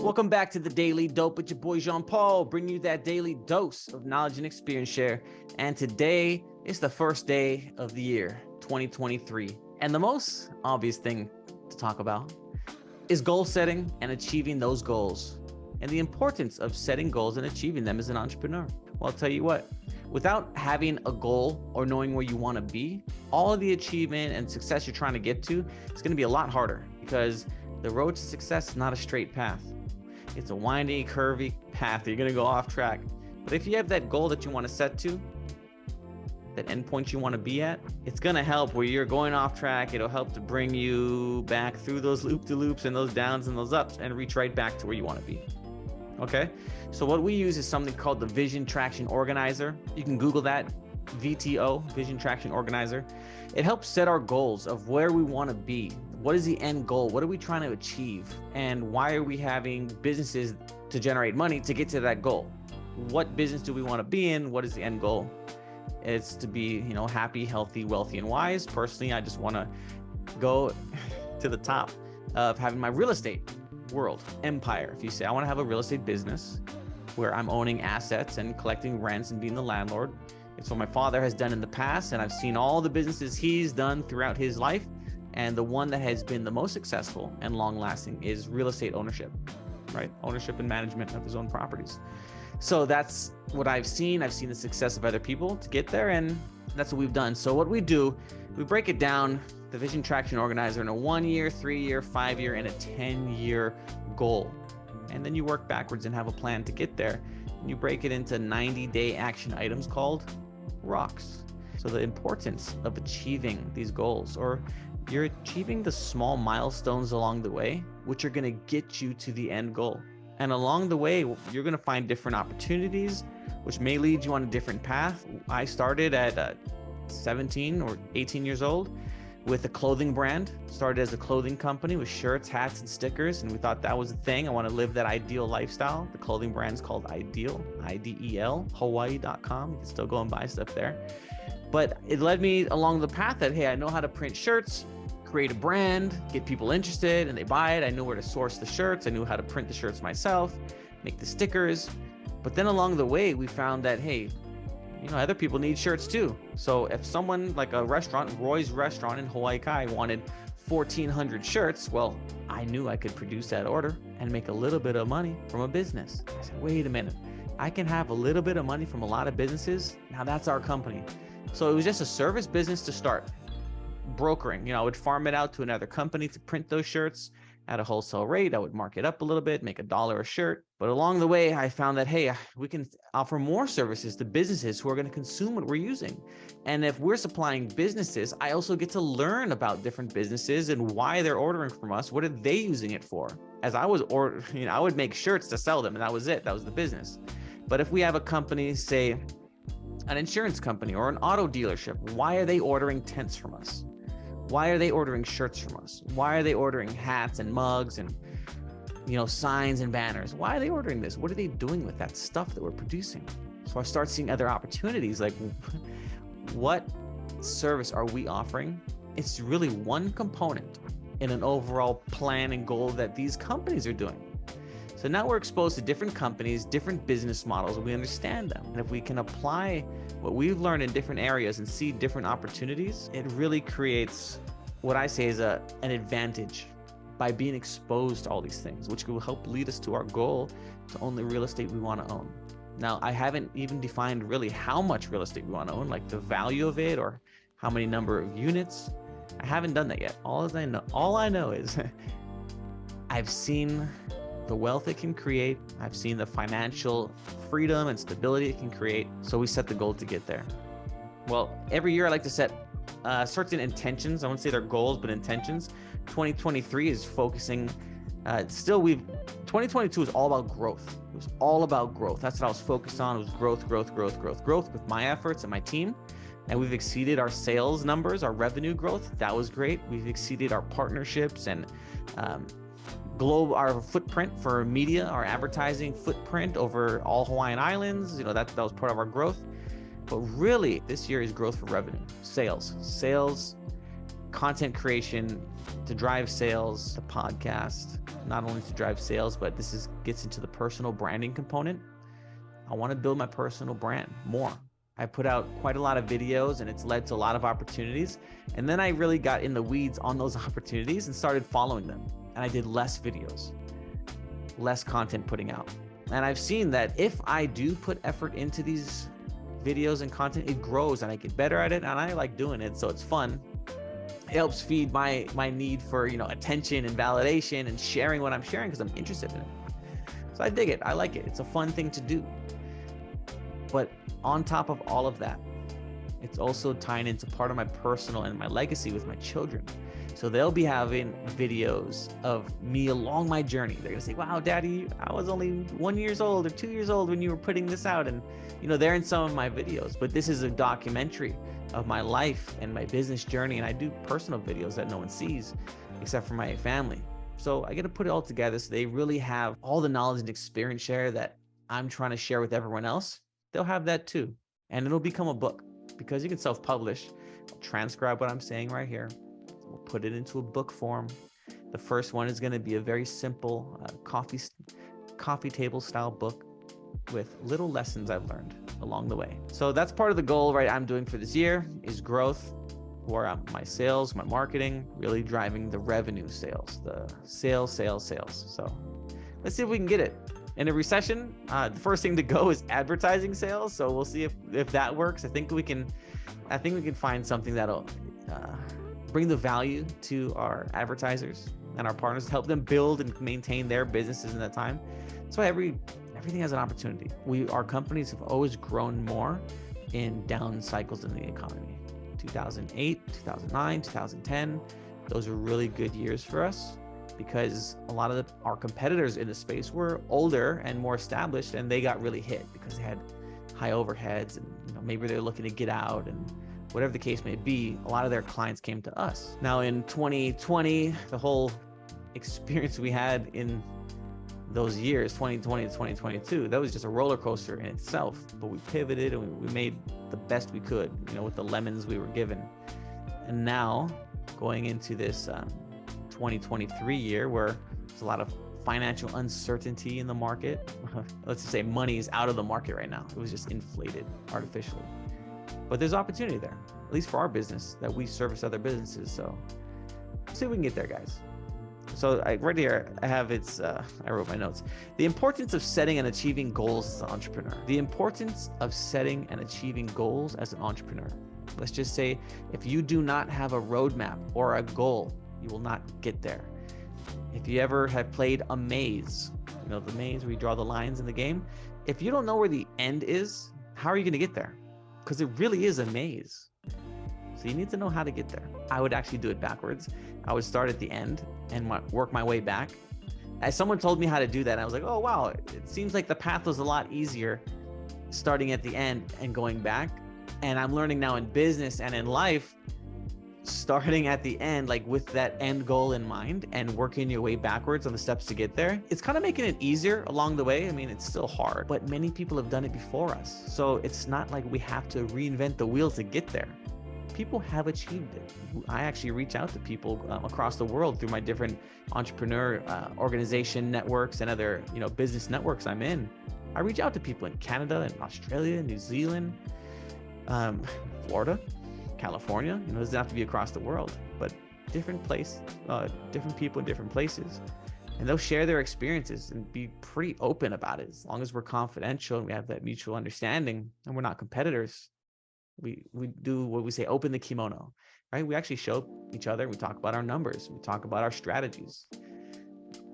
Welcome back to the Daily Dope with your boy Jean-Paul, bringing you that daily dose of knowledge and experience share. And today is the first day of the year, 2023. And the most obvious thing to talk about is goal setting and achieving those goals, and the importance of setting goals and achieving them as an entrepreneur. Well, I'll tell you what, without having a goal or knowing where you want to be, all of the achievement and success you're trying to get to is going to be a lot harder, because the road to success is not a straight path. It's a windy, curvy path. You're going to go off track. But if you have that goal that you want to set to, that endpoint you want to be at, it's going to help where you're going off track. It'll help to bring you back through those loop-to-loops and those downs and those ups and reach right back to where you want to be. Okay? So what we use is something called the Vision Traction Organizer. You can Google that, VTO, Vision Traction Organizer. It helps set our goals of where we want to be. What is the end goal? What are we trying to achieve? And why are we having businesses to generate money to get to that goal? What business do we want to be in? What is the end goal? It's to be, happy, healthy, wealthy, and wise. Personally, I just want to go to the top of having my real estate world empire. If you say, I want to have a real estate business where I'm owning assets and collecting rents and being the landlord. It's what my father has done in the past, and I've seen all the businesses he's done throughout his life. And the one that has been the most successful and long lasting is real estate ownership, right? Ownership and management of his own properties. So that's what I've seen. I've seen the success of other people to get there, and that's what we've done. So what we do, we break it down, the Vision Traction Organizer, in a 1 year, 3 year, 5 year, and a 10-year goal. And then you work backwards and have a plan to get there. And you break it into 90-day action items called rocks. So the importance of achieving these goals, or you're achieving the small milestones along the way, which are going to get you to the end goal. And along the way, you're going to find different opportunities, which may lead you on a different path. I started at 17 or 18 years old with a clothing brand. Started as a clothing company with shirts, hats, and stickers. And we thought that was a thing. I want to live that ideal lifestyle. The clothing brand's called Ideal, IDEL, Hawaii.com. You can still go and buy stuff there. But it led me along the path that, hey, I know how to print shirts, create a brand, get people interested, and they buy it. I knew where to source the shirts. I knew how to print the shirts myself, make the stickers. But then along the way, we found that, hey, other people need shirts too. So if someone like a restaurant, Roy's Restaurant in Hawaii Kai, wanted 1,400 shirts, well, I knew I could produce that order and make a little bit of money from a business. I said, wait a minute, I can have a little bit of money from a lot of businesses. Now that's our company. So it was just a service business to start. Brokering, I would farm it out to another company to print those shirts at a wholesale rate. I would mark it up a little bit, make $1 a shirt. But along the way, I found that, hey, we can offer more services to businesses who are going to consume what we're using. And if we're supplying businesses, I also get to learn about different businesses and why they're ordering from us. What are they using it for? As I was I would make shirts to sell them, and that was it. That was the business. But if we have a company, say an insurance company or an auto dealership, why are they ordering tents from us? Why are they ordering shirts from us? Why are they ordering hats and mugs and, signs and banners? Why are they ordering this? What are they doing with that stuff that we're producing? So I start seeing other opportunities, like what service are we offering? It's really one component in an overall plan and goal that these companies are doing. So now we're exposed to different companies, different business models, and we understand them. And if we can apply what we've learned in different areas and see different opportunities, it really creates what I say is an advantage by being exposed to all these things, which will help lead us to our goal to own the real estate we want to own. Now, I haven't even defined really how much real estate we want to own, like the value of it or how many number of units. I haven't done that yet. All I know is I've seen the wealth it can create. I've seen the financial freedom and stability it can create. So we set the goal to get there. Well, every year I like to set certain intentions. I won't say they're goals, but intentions. 2023 is focusing, 2022 is all about growth. It was all about growth. That's what I was focused on. It was growth with my efforts and my team. And we've exceeded our sales numbers, our revenue growth. That was great. We've exceeded our partnerships and our footprint for media, our advertising footprint over all Hawaiian Islands. That was part of our growth. But really, this year is growth for revenue, sales. content creation to drive sales, the podcast, not only to drive sales, but gets into the personal branding component. I want to build my personal brand more. I put out quite a lot of videos and it's led to a lot of opportunities. And then I really got in the weeds on those opportunities and started following them. And I did less videos, less content putting out. And I've seen that if I do put effort into these videos and content, it grows and I get better at it and I like doing it. So it's fun. It helps feed my need for, attention and validation and sharing what I'm sharing because I'm interested in it. So I dig it. I like it. It's a fun thing to do. But on top of all of that, it's also tying into part of my personal and my legacy with my children. So they'll be having videos of me along my journey. They're gonna say, wow, Daddy, I was only 1 year old or 2 years old when you were putting this out. And, they're in some of my videos, but this is a documentary of my life and my business journey. And I do personal videos that no one sees except for my family. So I get to put it all together so they really have all the knowledge and experience share that I'm trying to share with everyone else. They'll have that too. And it'll become a book because you can self-publish. I'll transcribe what I'm saying right here. We'll put it into a book form. The first one is going to be a very simple coffee table style book with little lessons I've learned along the way. So that's part of the goal, right? I'm doing for this year is growth, where my sales, my marketing, really driving the revenue sales, the sales. So let's see if we can get it. In a recession, the first thing to go is advertising sales. So we'll see if that works. I think we can find something that'll bring the value to our advertisers and our partners, help them build and maintain their businesses in that time. So everything has an opportunity. Our companies have always grown more in down cycles in the economy. 2008, 2009, 2010, those are really good years for us because a lot of our competitors in the space were older and more established, and they got really hit because they had high overheads and maybe they're looking to get out, and whatever the case may be, a lot of their clients came to us. Now in 2020, the whole experience we had in those years, 2020 to 2022, that was just a roller coaster in itself, but we pivoted and we made the best we could, with the lemons we were given. And now going into this 2023 year where there's a lot of financial uncertainty in the market, let's just say money is out of the market right now. It was just inflated artificially, but there's opportunity there, at least for our business that we service other businesses. So see if we can get there, guys. So right here, I have I wrote my notes. The importance of setting and achieving goals as an entrepreneur. The importance of setting and achieving goals as an entrepreneur. Let's just say if you do not have a roadmap or a goal, you will not get there. If you ever have played a maze, the maze where you draw the lines in the game, if you don't know where the end is, how are you going to get there? Because it really is a maze. So you need to know how to get there. I would actually do it backwards. I would start at the end and work my way back. As someone told me how to do that, I was like, oh, wow, it seems like the path was a lot easier starting at the end and going back. And I'm learning now in business and in life, starting at the end, like with that end goal in mind and working your way backwards on the steps to get there. It's kind of making it easier along the way. I mean, it's still hard, but many people have done it before us. So it's not like we have to reinvent the wheel to get there. People have achieved it. I actually reach out to people across the world through my different entrepreneur organization networks and other business networks I'm in. I reach out to people in Canada and Australia, New Zealand, Florida, California. It doesn't have to be across the world, but different people in different places. And they'll share their experiences and be pretty open about it. As long as we're confidential and we have that mutual understanding and we're not competitors, we do what we say, open the kimono, right? We actually show each other. We talk about our numbers. We talk about our strategies,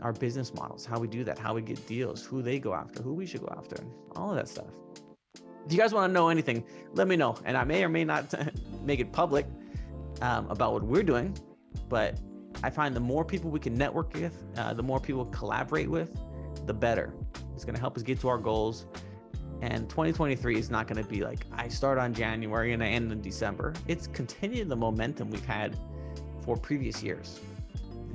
our business models, how we do that, how we get deals, who they go after, who we should go after, all of that stuff. If you guys want to know anything, let me know. And I may or may not make it public about what we're doing, but I find the more people we can network with, the more people collaborate with, the better. It's going to help us get to our goals. And 2023 is not going to be like, I start on January and I end in December. It's continuing the momentum we've had for previous years.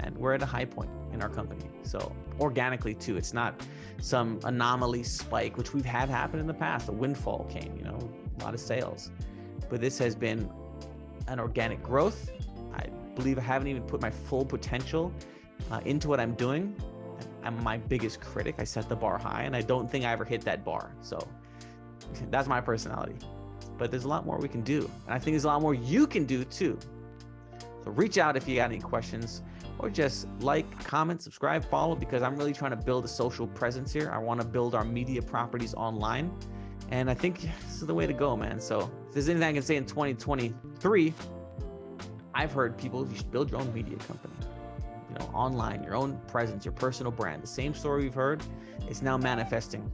And we're at a high point in our company. So organically too, it's not some anomaly spike, which we've had happen in the past. A windfall came, a lot of sales. But this has been an organic growth. believe I haven't even put my full potential into what I'm doing, I'm my biggest critic. I set the bar high, and I don't think I ever hit that bar. So that's my personality. But there's a lot more we can do. And I think there's a lot more you can do too. So reach out if you got any questions, or just like, comment, subscribe, follow, because I'm really trying to build a social presence here. I want to build our media properties online. And I think this is the way to go, man. So if there's anything I can say in 2023, I've heard people, you should build your own media company. You know, online, your own presence, your personal brand. The same story we've heard is now manifesting.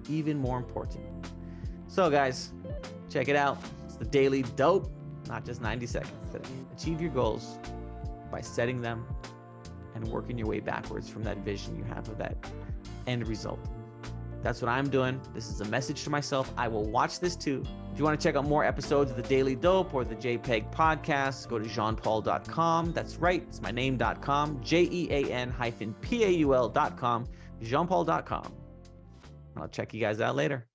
Even more important. So guys, check it out. It's the Daily Dope, not just 90 seconds today. Achieve your goals by setting them and working your way backwards from that vision you have of that end result. That's what I'm doing. This is a message to myself. I will watch this too. If you want to check out more episodes of the Daily Dope or the JPEG podcast, go to jeanpaul.com. That's right. It's my name.com, JEAN-PAUL.com, jeanpaul.com. I'll check you guys out later.